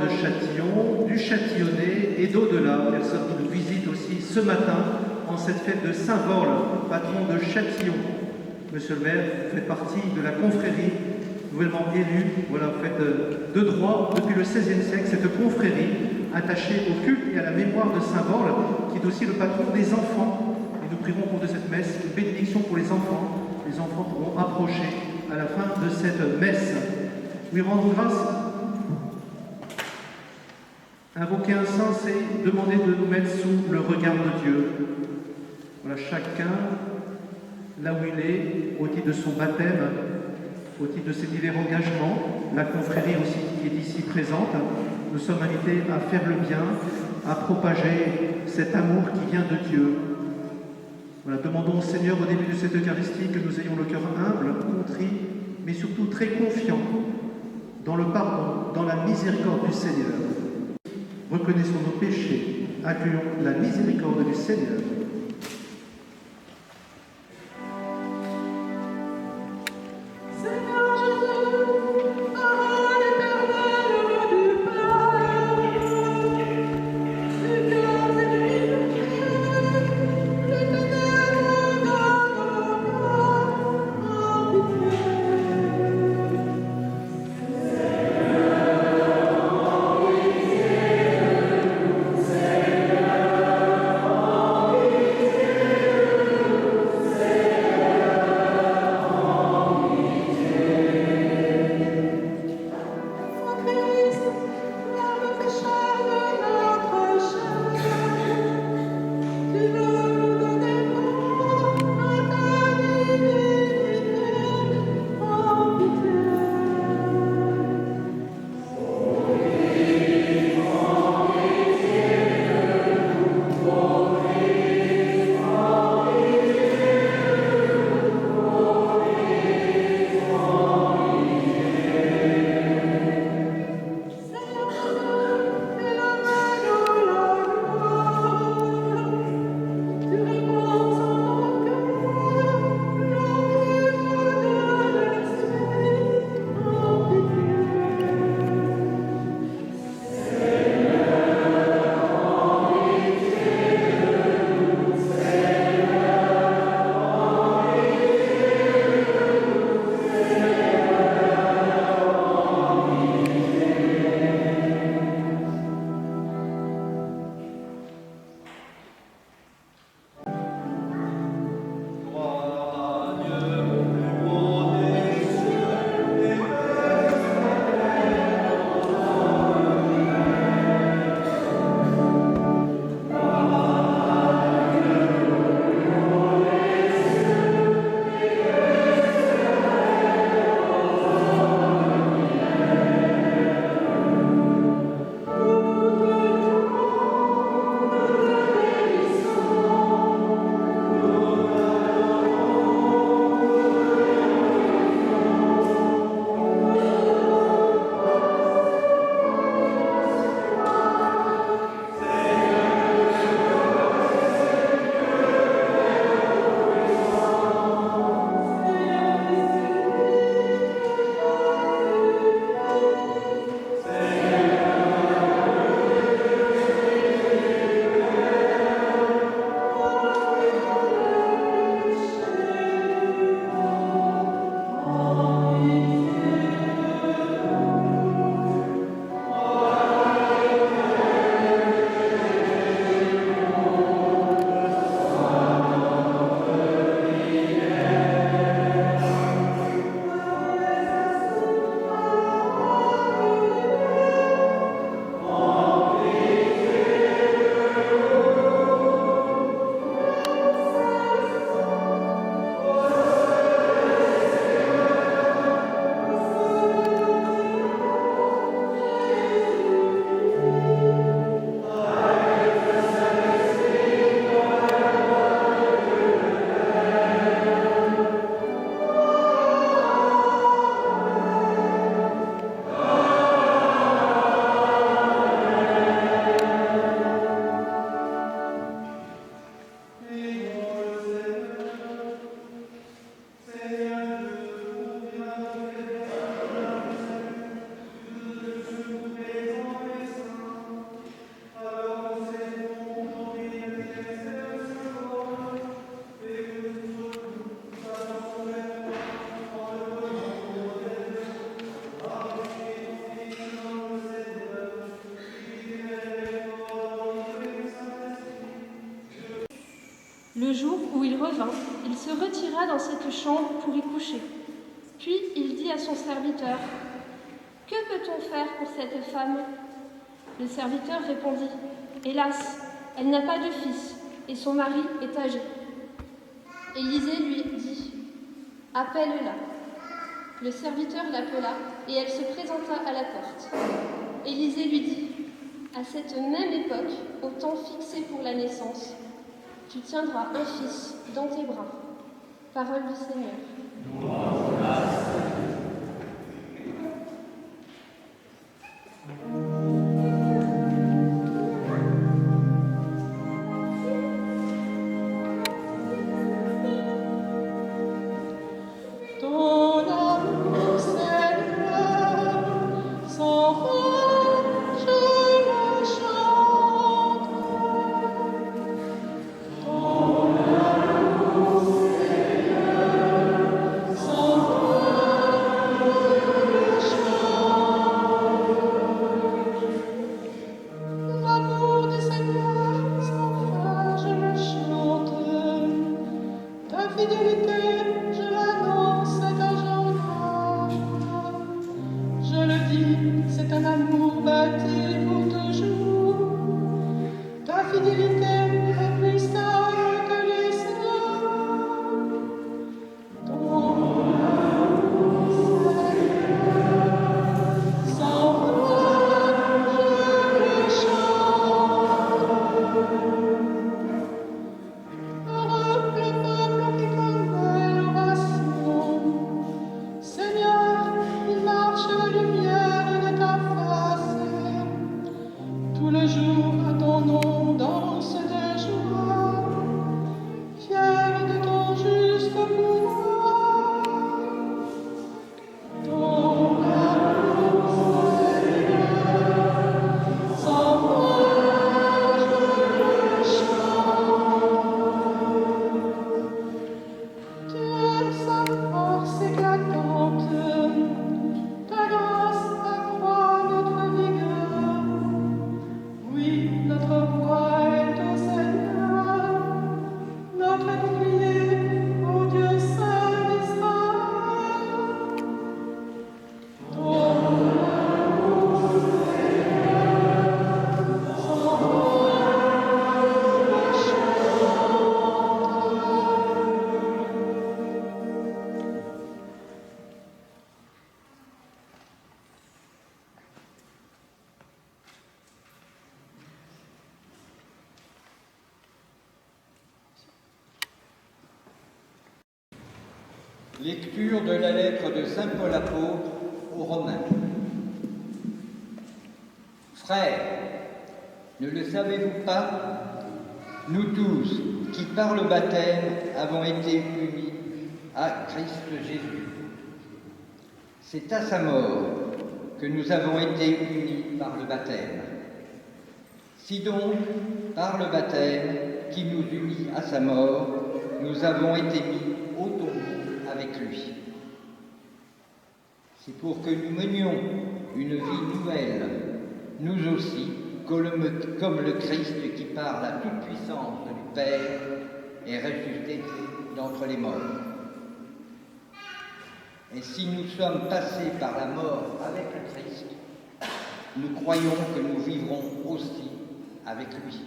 de Châtillon, du Châtillonnais et d'au-delà, personnes qui nous visitent aussi ce matin en cette fête de Saint-Vorle, patron de Châtillon. Monsieur le maire, vous faites partie de la confrérie nouvellement élue. Voilà, vous faites de droit depuis le XVIe siècle cette confrérie attachée au culte et à la mémoire de Saint-Vorle, qui est aussi le patron des enfants. Et nous prierons au cours de cette messe une bénédiction pour les enfants. Les enfants pourront approcher à la fin de cette messe. Lui rendre grâce, invoquer un saint, c'est demander de nous mettre sous le regard de Dieu. Voilà, chacun, là où il est, au titre de son baptême, au titre de ses divers engagements, la confrérie aussi qui est ici présente, nous sommes invités à faire le bien, à propager cet amour qui vient de Dieu. Voilà, demandons au Seigneur au début de cette Eucharistie que nous ayons le cœur humble, contrit, mais surtout très confiant dans le pardon, dans la miséricorde du Seigneur. Reconnaissons nos péchés, accueillons la miséricorde du Seigneur. Le jour où il revint, il se retira dans cette chambre pour y coucher. Puis il dit à son serviteur, « Que peut-on faire pour cette femme ?» Le serviteur répondit, « Hélas, elle n'a pas de fils, et son mari est âgé. » Élisée lui dit, « Appelle-la. » Le serviteur l'appela, et elle se présenta à la porte. Élisée lui dit, « À cette même époque, au temps fixé pour la naissance, tu tiendras un fils dans tes bras. » Parole du Seigneur. Lecture de la lettre de saint Paul apôtre aux Romains. Frères, ne le savez-vous pas? Nous tous, qui par le baptême avons été unis à Christ Jésus. C'est à sa mort que nous avons été unis par le baptême. Si donc, par le baptême qui nous unit à sa mort, nous avons été mis au tombeau avec lui. C'est pour que nous menions une vie nouvelle, nous aussi, comme le Christ qui par la toute-puissance du Père est ressuscité d'entre les morts. Et si nous sommes passés par la mort avec le Christ, nous croyons que nous vivrons aussi avec lui.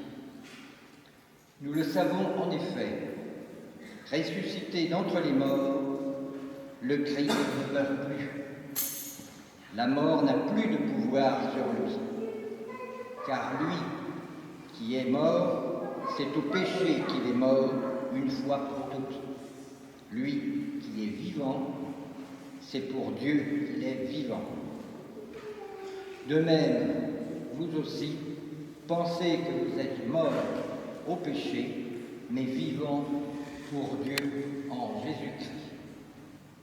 Nous le savons en effet, ressuscité d'entre les morts, le Christ ne meurt plus. La mort n'a plus de pouvoir sur lui, car lui qui est mort, c'est au péché qu'il est mort une fois pour toutes. Lui qui est vivant, c'est pour Dieu qu'il est vivant. De même, vous aussi, pensez que vous êtes morts au péché, mais vivants pour Dieu en Jésus-Christ.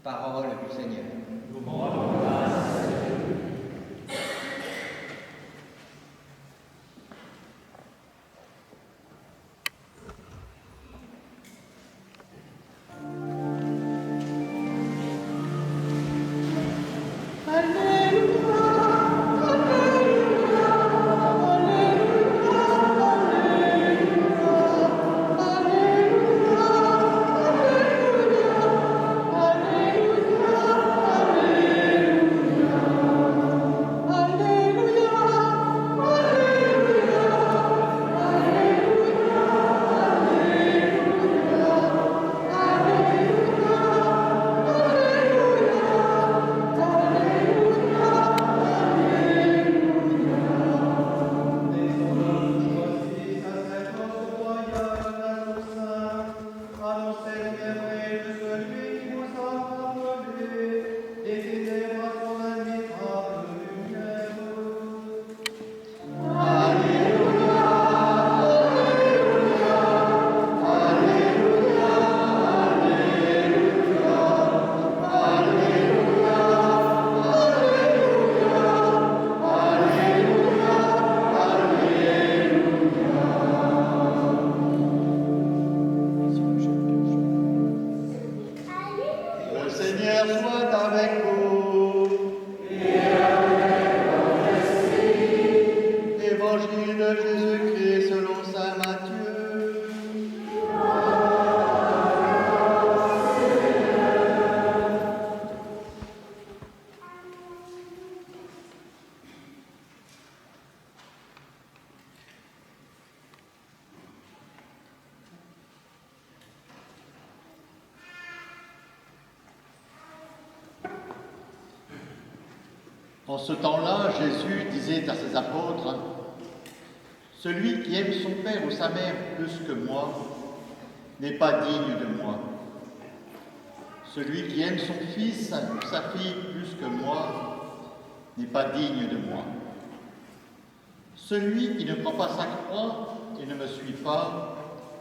Parole du Seigneur. Alléluia, Alléluia, Alléluia. En ce temps-là, Jésus disait à ses apôtres, « Celui qui aime son père ou sa mère plus que moi n'est pas digne de moi. Celui qui aime son fils ou sa fille plus que moi n'est pas digne de moi. Celui qui ne prend pas sa croix et ne me suit pas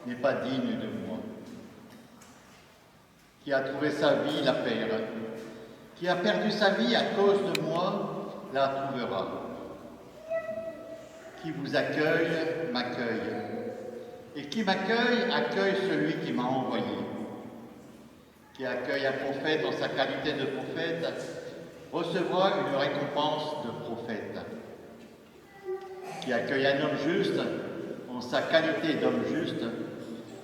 n'est pas digne de moi. Qui a trouvé sa vie la perd. Qui a perdu sa vie à cause de moi la trouvera. Qui vous accueille, m'accueille. Et qui m'accueille, accueille celui qui m'a envoyé. Qui accueille un prophète en sa qualité de prophète, recevra une récompense de prophète. Qui accueille un homme juste en sa qualité d'homme juste,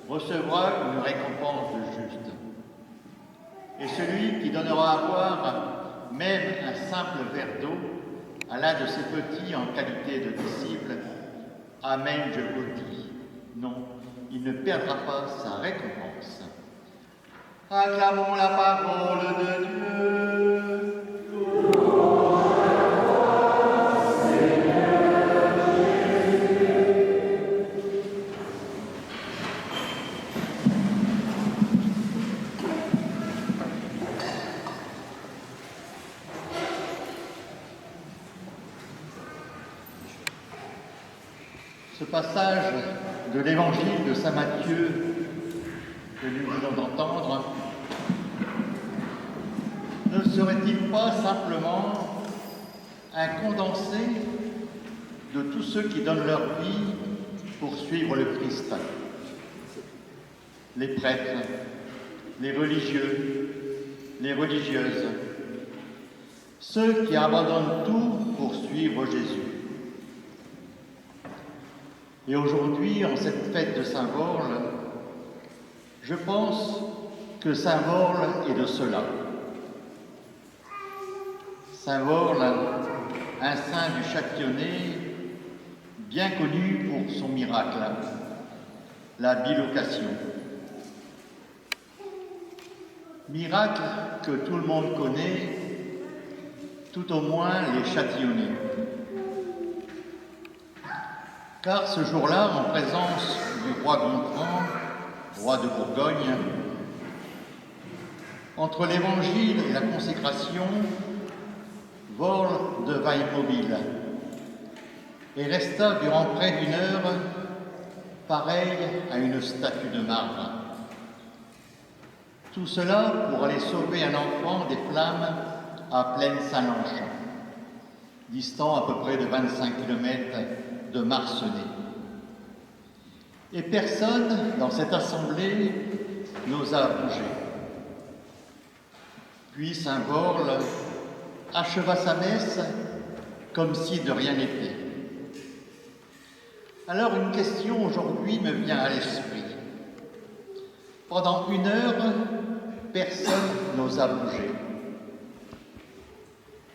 recevra une récompense de juste. Et celui qui donnera à boire même un simple verre d'eau à l'un de ses petits en qualité de disciple, Amen, je vous le dis, non, il ne perdra pas sa récompense. Acclamons la parole de Dieu. Ce passage de l'évangile de saint Matthieu que nous venons d'entendre ne serait-il pas simplement un condensé de tous ceux qui donnent leur vie pour suivre le Christ? Les prêtres, les religieux, les religieuses, ceux qui abandonnent tout pour suivre Jésus. Et aujourd'hui, en cette fête de Saint-Vorle, je pense que Saint-Vorle est de cela. Saint-Vorle, un saint du Châtillonnais, bien connu pour son miracle, la bilocation. Miracle que tout le monde connaît, tout au moins les Châtillonnais. Car ce jour-là, en présence du roi Gontran, roi de Bourgogne, entre l'Évangile et la consécration, Vorle devint immobile et resta durant près d'une heure pareil à une statue de marbre. Tout cela pour aller sauver un enfant des flammes à Plaine-Saint-Lange, distant à peu près de 25 km de Marcenay. Et personne dans cette assemblée n'osa bouger. Puis saint Vorle acheva sa messe comme si de rien n'était. Alors une question aujourd'hui me vient à l'esprit. Pendant une heure, personne n'osa bouger.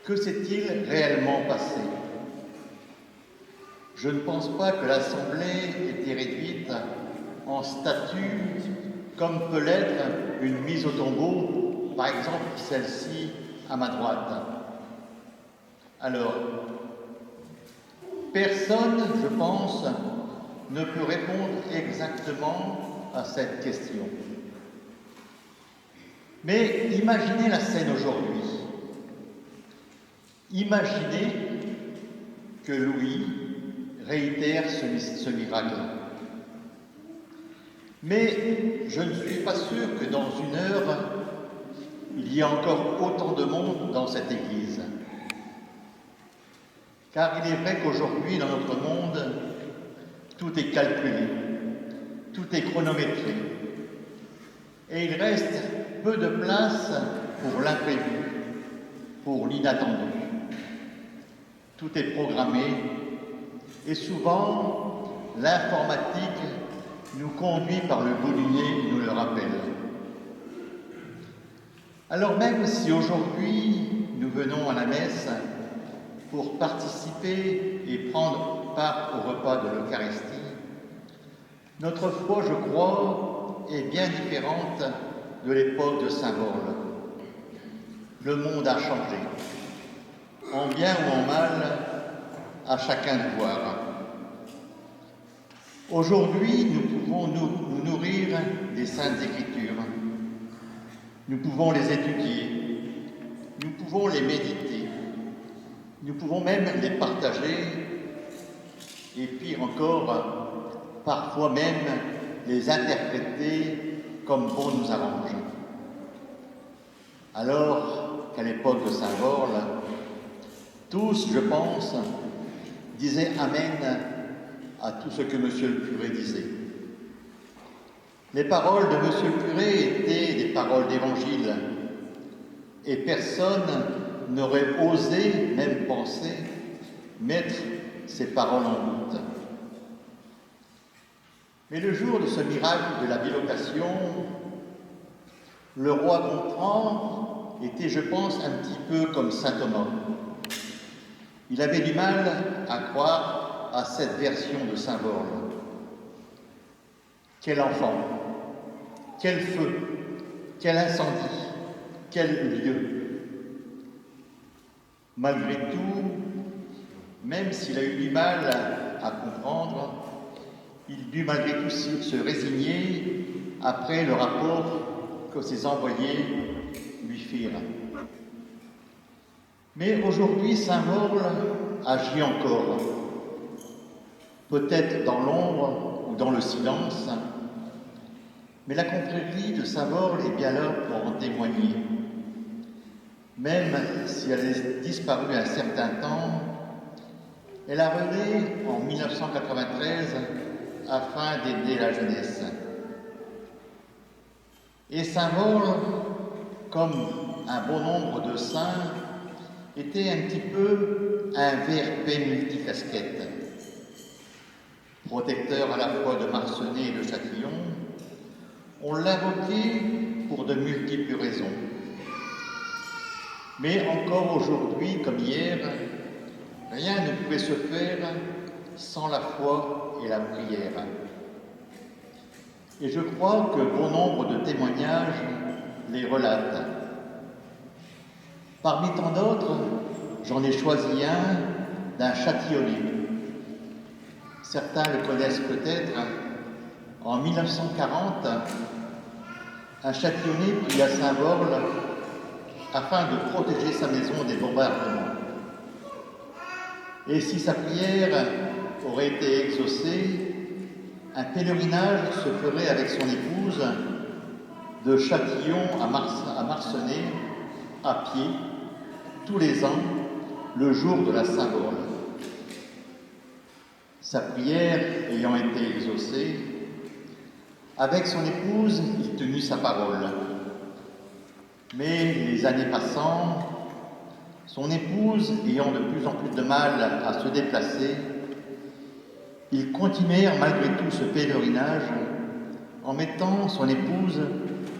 Que s'est-il réellement passé? Je ne pense pas que l'Assemblée était réduite en statue, comme peut l'être une mise au tombeau, par exemple celle-ci à ma droite. Alors, personne, je pense, ne peut répondre exactement à cette question. Mais imaginez la scène aujourd'hui. Imaginez que Louis réitère ce miracle. Mais je ne suis pas sûr que dans une heure, il y ait encore autant de monde dans cette église. Car il est vrai qu'aujourd'hui, dans notre monde, tout est calculé, tout est chronométré. Et il reste peu de place pour l'imprévu, pour l'inattendu. Tout est programmé et souvent, l'informatique nous conduit par le boulinier, nous le rappelle. Alors même si aujourd'hui, nous venons à la messe pour participer et prendre part au repas de l'Eucharistie, notre foi, je crois, est bien différente de l'époque de Saint-Vorle. Le monde a changé. en bien ou en mal, à chacun de voir. Aujourd'hui, nous pouvons nous nourrir des Saintes Écritures. Nous pouvons les étudier, nous pouvons les méditer, nous pouvons même les partager et pire encore, parfois même les interpréter comme bon nous arrange. Alors qu'à l'époque de Saint-Borle, tous, je pense, disaient Amen à tout ce que Monsieur le curé disait. Les paroles de Monsieur le curé étaient des paroles d'évangile et personne n'aurait osé, même penser, mettre ces paroles en doute. Mais le jour de ce miracle de la bilocation, le roi Gontran était, je pense, un petit peu comme saint Thomas. Il avait du mal à croire à cette version de Saint-Borle. Quel enfant, quel feu, quel incendie, quel lieu. Malgré tout, même s'il a eu du mal à comprendre, il dut malgré tout se résigner après le rapport que ses envoyés lui firent. Mais aujourd'hui, Saint-Borle agit encore, peut-être dans l'ombre ou dans le silence, mais la confrérie de Saint-Borle est bien là pour en témoigner. Même si elle a disparu un certain temps, elle a rené en 1993 afin d'aider la jeunesse. Et Saint-Borle, comme un bon nombre de saints, était un petit peu un VRP multicasquette. Protecteur à la fois de Marcenay et de Châtillon, on l'invoquait pour de multiples raisons. Mais encore aujourd'hui, comme hier, rien ne pouvait se faire sans la foi et la prière. Et je crois que bon nombre de témoignages les relatent. Parmi tant d'autres, j'en ai choisi un d'un Châtillonnais. Certains le connaissent peut-être. En 1940, un Châtillonnais prit à Saint-Borle afin de protéger sa maison des bombardements. Et si sa prière aurait été exaucée, un pèlerinage se ferait avec son épouse de Châtillon à Marcenay, à pied, tous les ans, le jour de la Saint-Borle. Sa prière ayant été exaucée, avec son épouse, il tenut sa parole. Mais les années passant, son épouse ayant de plus en plus de mal à se déplacer, ils continuèrent malgré tout ce pèlerinage en mettant son épouse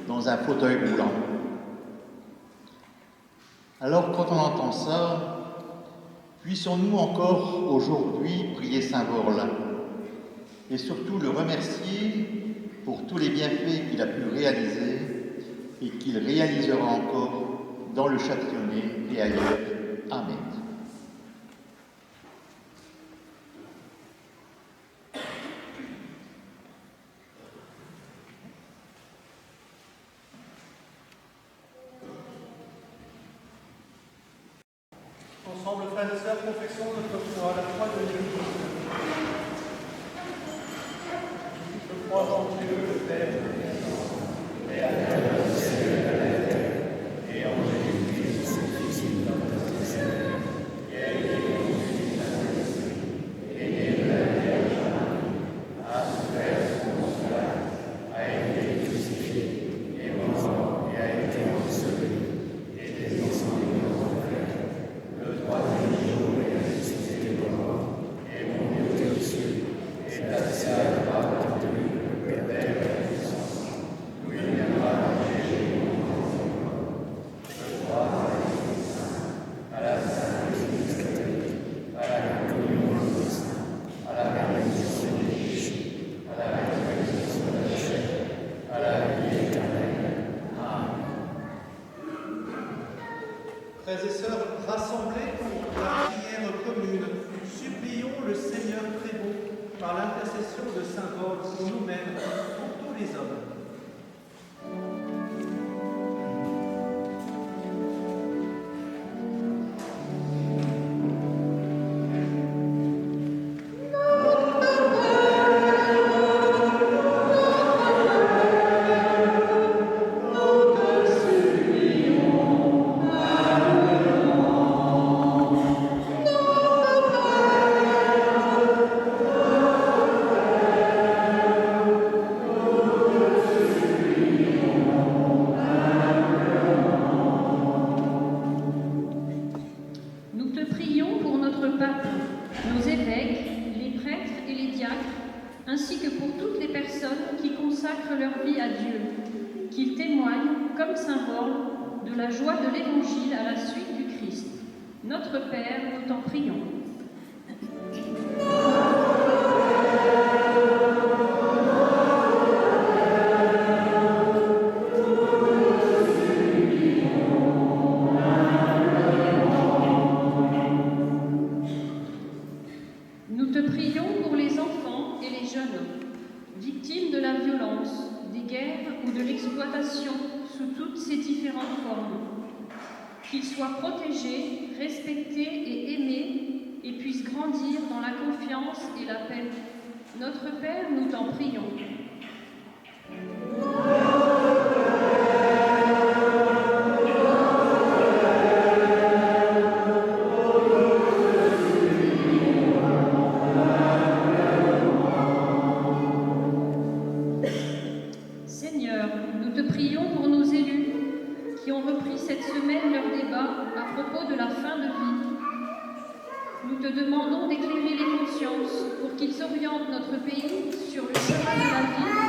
dans un fauteuil roulant. Alors quand on entend ça, puissions-nous encore aujourd'hui prier Saint-Borle et surtout le remercier pour tous les bienfaits qu'il a pu réaliser et qu'il réalisera encore dans le Châtillonnais et ailleurs. Amen. Ensemble, frères et sœurs, confessons notre foi, la foi de Jésus. Je crois en Dieu, le Père, Créateur du ciel et de la terre, et en Jésus-Christ, son Fils, notre Seigneur, qui a été conçu par l'Esprit, est né de la Vierge Marie, a souffert sous Ponce Pilate, a été crucifié, est mort et a été enseveli, est descendu dans l'enfer. Le troisième jour, il est ressuscité des morts, et monté par l'intercession de Saint Paul pour nous-mêmes, pour tous les hommes. ainsi que pour toutes les personnes qui consacrent leur vie à Dieu, qu'ils témoignent, comme symbole, de la joie de l'Évangile à la suite du Christ. Notre Père, nous t'en prions. Nous te prions pour les enfants et les jeunes, victimes de la violence, des guerres ou de l'exploitation sous toutes ses différentes formes. Qu'ils soient protégés, respectés et aimés et puissent grandir dans la confiance et la paix. Notre Père, nous t'en prions. Seigneur, nous te prions pour nos élus qui ont repris cette semaine leur débat à propos de la fin de vie. Nous te demandons d'éclairer les consciences pour qu'ils orientent notre pays sur le chemin de la vie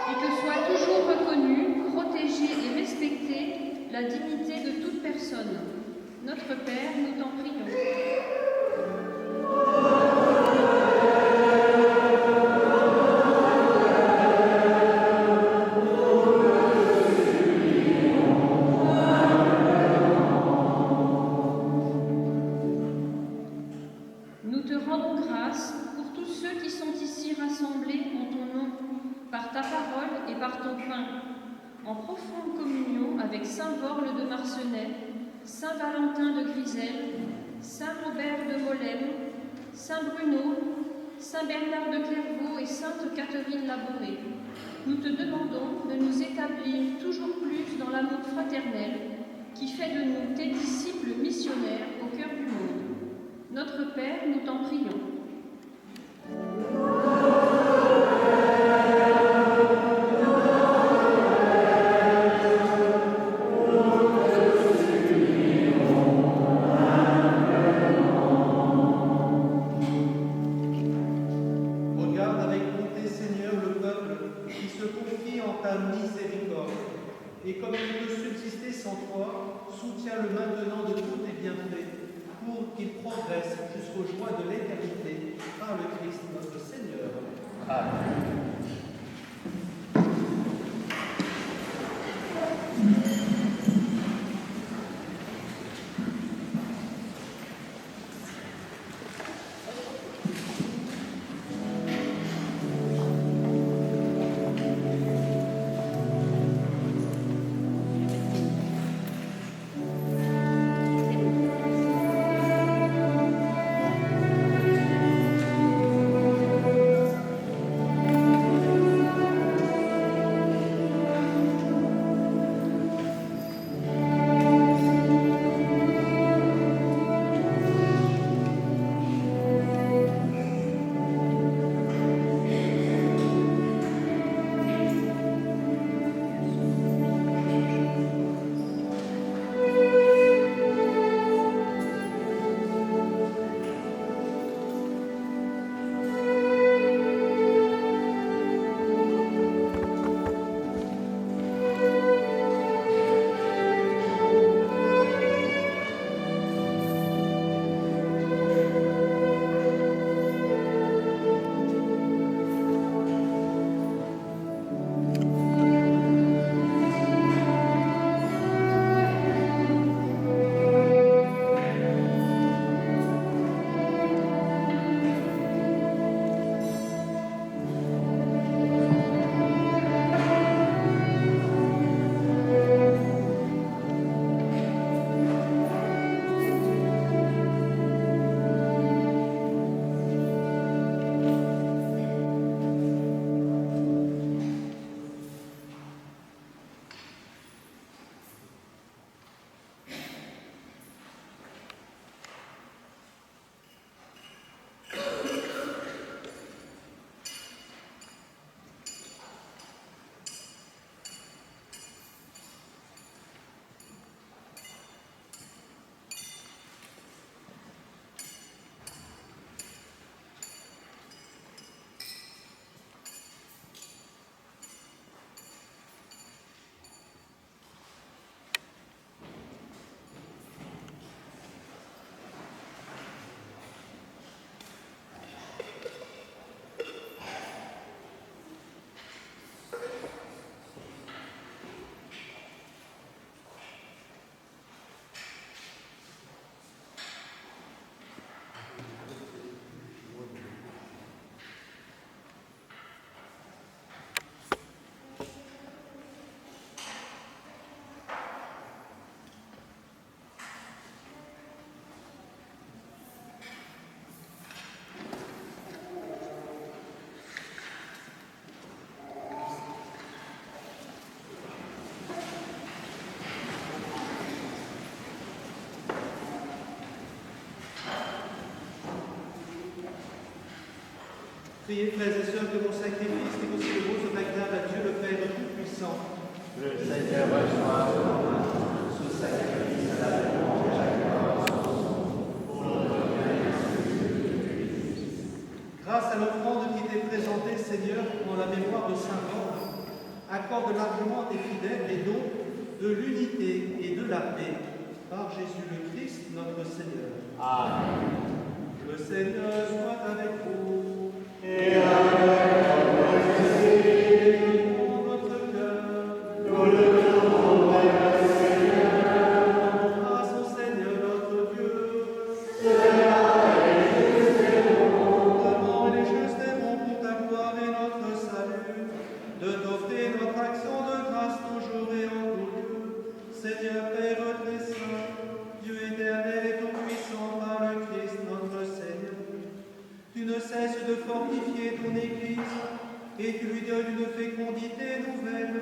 et que soit toujours reconnue, protégée et respectée la dignité de toute personne. Notre Père, nous t'en prions. Nous te rendons grâce pour tous ceux qui sont ici rassemblés en ton nom, par ta parole et par ton pain, en profonde communion avec Saint Vorle de Marcenais, Saint Valentin de Griselles, Saint Robert de Molène, Saint Bruno, Saint Bernard de Clairvaux et Sainte Catherine Labouré. Nous te demandons de nous établir toujours plus dans l'amour fraternel qui fait de nous tes disciples missionnaires au cœur du monde. Notre Père, nous t'en prions. Regarde avec bonté, Seigneur, le peuple qui se confie en ta miséricorde. Et comme il peut subsister sans toi, soutiens-le maintenant de tous tes bienfaits, pour qu'il progresse jusqu'aux joies de l'éternité par le Christ notre Seigneur. Amen. Priez, frères et sœurs, que mon sacrifice et vos célébraux soient agréables à Dieu le Père Tout-Puissant. Le Seigneur reçoit ce sacrifice à la louange et à la gloire pour notre bien et Grâce à l'offrande qui t'est présentée, Seigneur, en la mémoire de Saint Paul, accorde largement à tes fidèles les dons de l'unité et de la paix par Jésus le Christ, notre Seigneur. Amen. Le Seigneur soit avec vous. Et avec votre esprit, Dans notre cœur, nous le tournons vers le Seigneur. grâce au Seigneur notre Dieu. Devant les justes et bons pour ta gloire et notre salut, de t'offrir notre action de grâce toujours et en tout lieu. Seigneur Père très saint, Dieu éternel et tout-puissant par le Christ notre Seigneur, tu ne cesses de fortifier ton Église et tu lui donnes une fécondité nouvelle.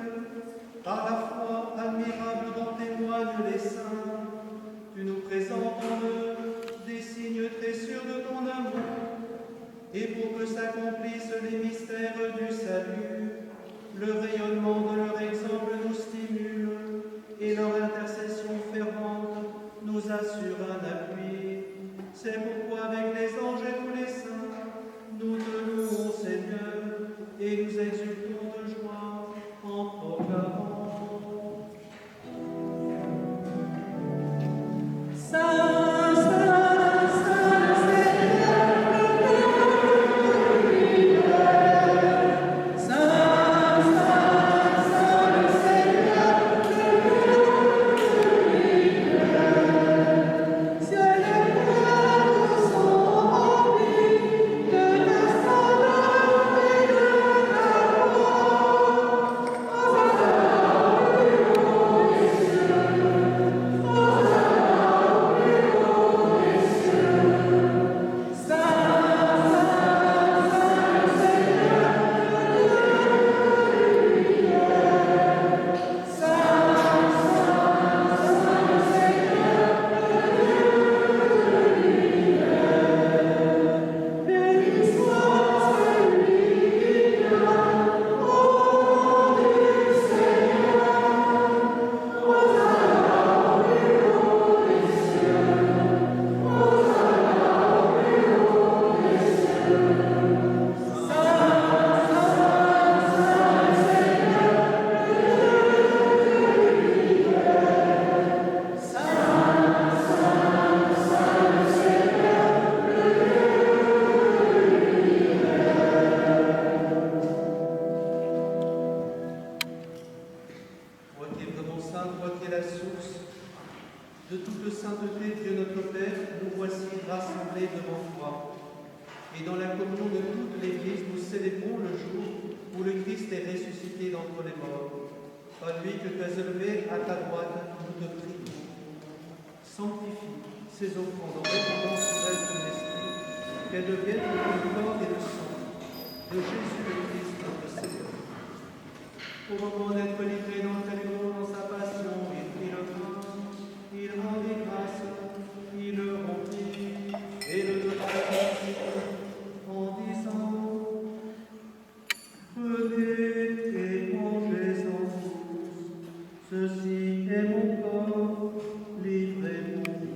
Par la foi admirable dont témoignent les saints, tu nous présentes en eux des signes très sûrs de ton amour. Et pour que s'accomplissent les mystères du salut, le rayonnement de leur exemple nous stimule et leur intercession fervente nous assure un appui. C'est pourquoi avec les anges et tous les saints, nous te louons, Seigneur, et nous exultons de joie en proclamant. Toi qui es vraiment saint, toi qui es la source de toute sainteté, Dieu notre Père, nous voici rassemblés devant toi. Et dans la communion de toute l'Église, nous célébrons le jour où le Christ est ressuscité d'entre les morts. Par lui que tu as élevé à ta droite, nous te prions. Sanctifie ces offrandes en répandant sur elles ton esprit, qu'elles deviennent le corps et le sang de Jésus le Christ, notre Seigneur. Au moment d'être livré dans sa passion, il prit le pain, il rendit grâce, il le rompit et le donna à ses disciples en disant: Prenez et mangez-en tous, ceci est mon corps livré pour vous.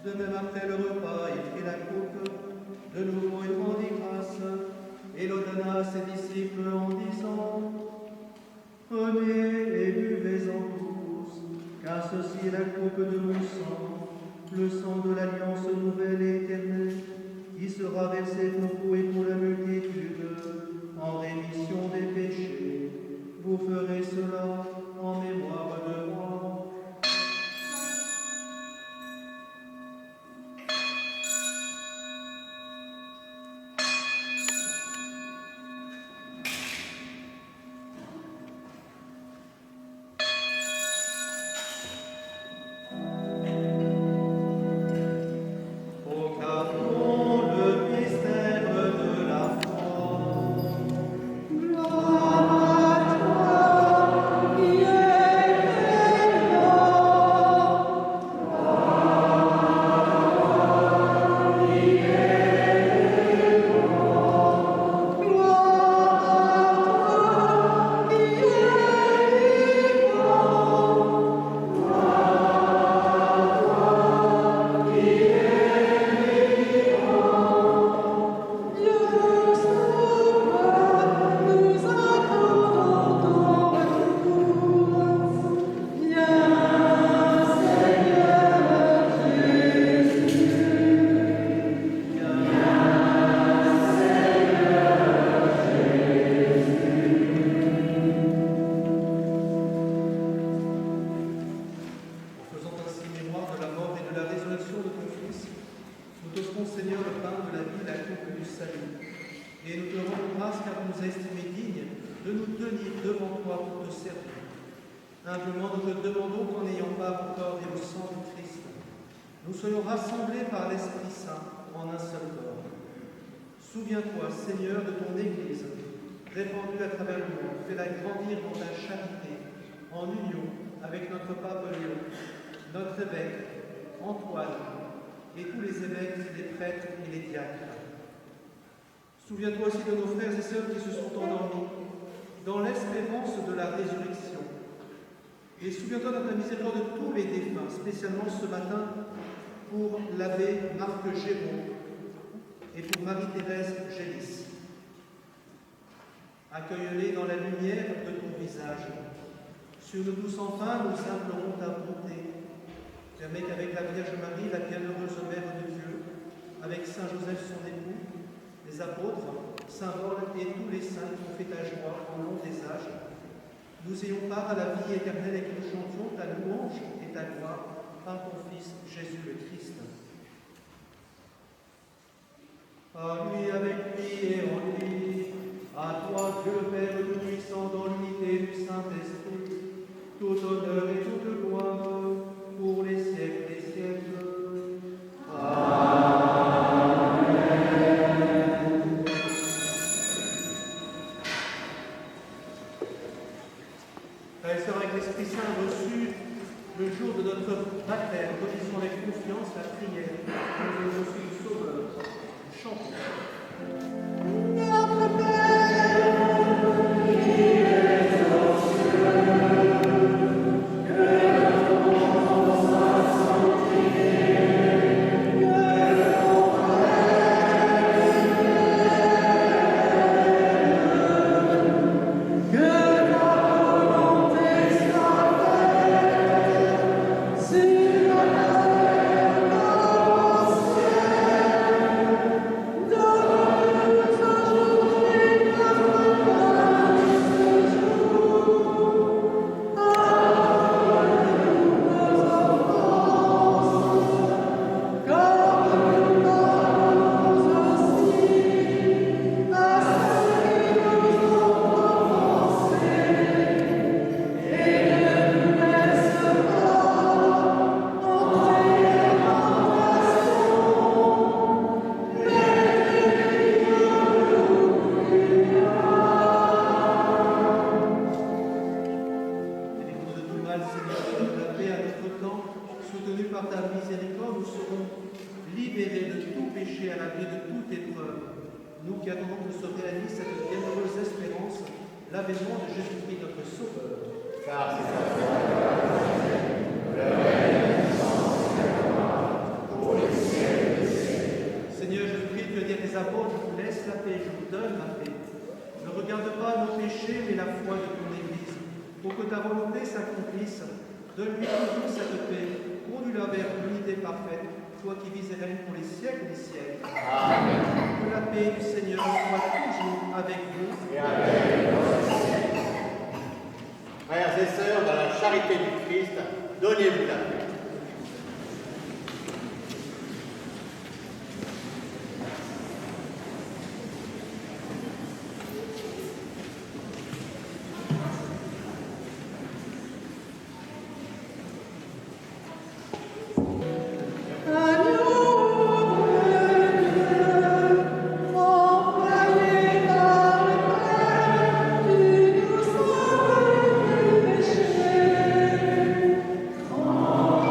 De même après le repas, il prit la coupe, de nouveau il rendit grâce, et le donna à ses disciples en disant: Prenez et buvez-en tous, car ceci est la coupe de mon sang, le sang de l'alliance nouvelle et éternelle, qui sera versé pour vous et pour la multitude, en rémission des péchés. Vous ferez cela en mémoire de moi. Ô Seigneur, le pain de la vie, la coupe du salut. Et nous te rendons grâce car tu nous as estimés dignes de nous tenir devant toi pour te servir. Humblement, nous te demandons qu'en ayant part au corps et au sang du Christ, nous soyons rassemblés par l'Esprit Saint en un seul corps. Souviens-toi, Seigneur, de ton Église, répandue à travers le monde. Fais-la grandir dans ta charité, en union avec notre pape Léon, notre évêque, Antoine, et tous les évêques, les prêtres et les diacres. Souviens-toi aussi de nos frères et sœurs qui se sont endormis dans l'espérance de la résurrection. Et souviens-toi de ta miséricorde de tous les défunts, spécialement ce matin pour l'abbé Marc Géraud et pour Marie-Thérèse Gélis. Accueille-les dans la lumière de ton visage. Sur nous tous enfin, nous implorons ta bonté. Permets qu'avec la Vierge Marie, la bienheureuse Mère de Dieu, avec Saint Joseph son époux, les apôtres, Saint Paul et tous les saints qui ont fait ta joie au long des âges, nous ayons part à la vie éternelle et que nous chantions ta louange et ta gloire par ton Fils Jésus le Christ. À lui, avec lui et en lui, à toi, Dieu Père Tout-Puissant, dans l'unité du Saint-Esprit, tout honneur et toute gloire pour les siècles des siècles. Amen. Frères et sœurs, avec l'Esprit Saint reçu le jour de notre baptême, relisons avec confiance la prière que nous avons reçue du Sauveur. Chantons. Notre Père, qui es aux cieux, que ton nom soit sanctifié, que ton règne vienne, que ta volonté soit faite sur la terre comme au ciel. Donne-nous aujourd'hui notre pain de ce jour. Pardonne-nous nos offenses, comme nous pardonnons aussi à ceux qui nous ont offensés. Et ne nous laisse pas entrer en tentation, mais délivrons-nous de tout mal, Seigneur, donne la paix à notre temps. Soutenus par ta miséricorde, nous serons libérés de tout péché à l'abri de toute épreuve. Nous qui attendons que se réalise cette bienheureuse espérance, l'avènement de Jésus-Christ, notre Sauveur. Car c'est à toi, le règne, la puissance et la gloire, pour les siècles des siècles. Seigneur, je prie, tu as dit à tes apôtres, je vous laisse la paix, je vous donne la paix. Ne regarde pas nos péchés, mais la foi de ton Église. Pour que ta volonté s'accomplisse, donne-lui toujours cette paix, conduis-la vers l'unité parfaite, toi qui vis et règnes pour les siècles des siècles. Amen. Que la paix du Seigneur soit toujours avec vous. Et avec votre esprit. Frères et sœurs, dans la charité du Christ, donnez-vous la paix. Oh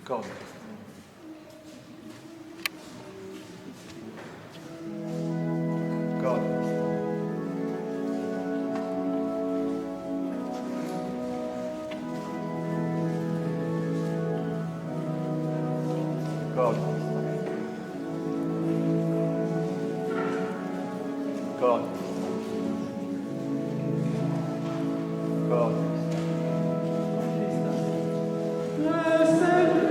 God. God. God. God. God. God.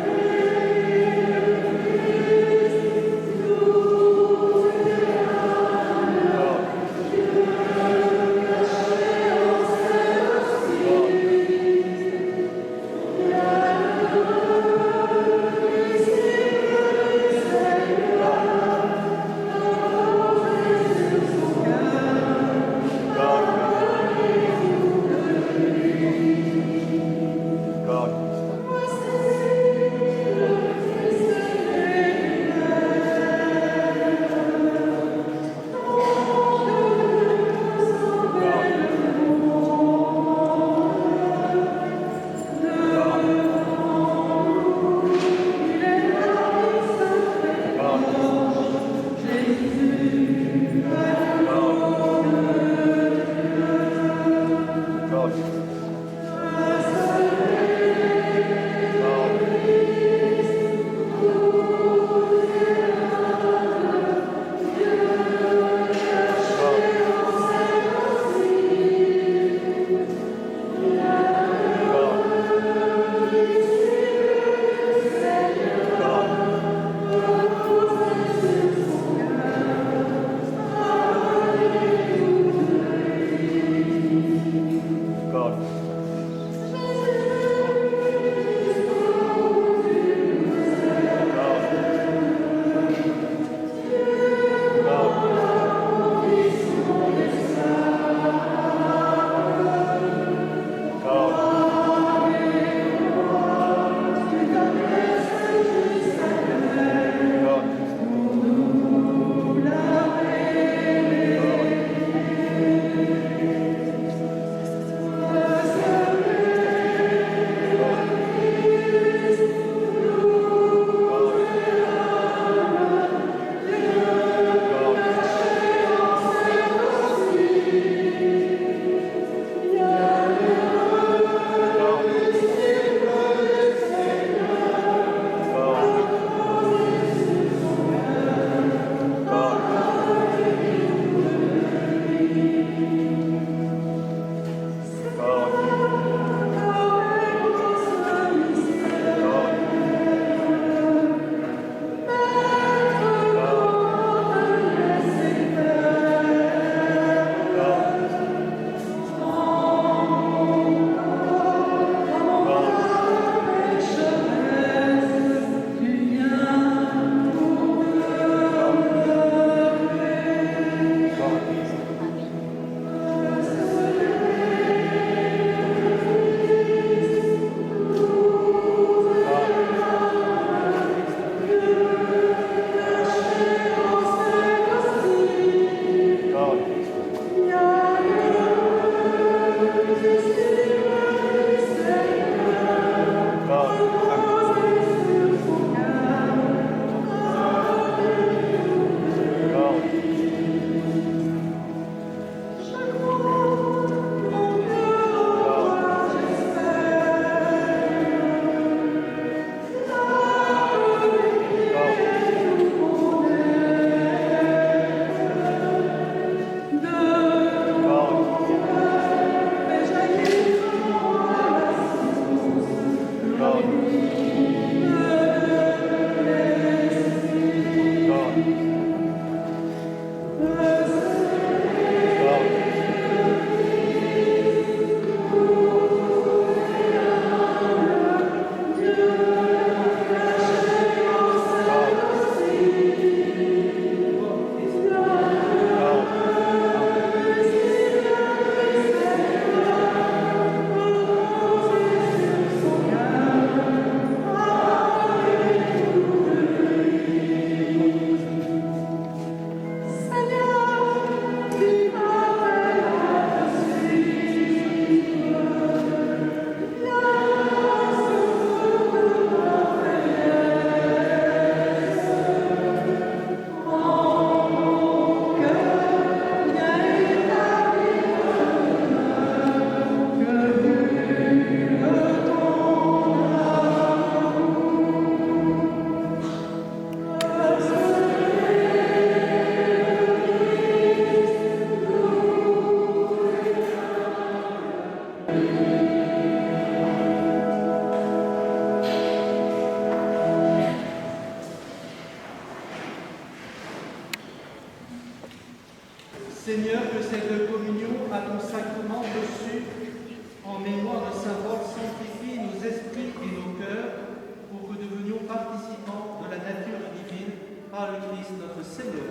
Seigneur.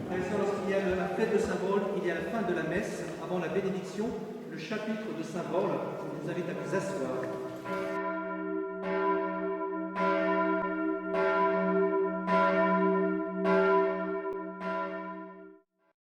Frères et sœurs, lorsqu'il y a la fête de Saint-Brol, il y a la fin de la messe, avant la bénédiction, le chapitre de Saint-Brol. Je vous invite à vous asseoir.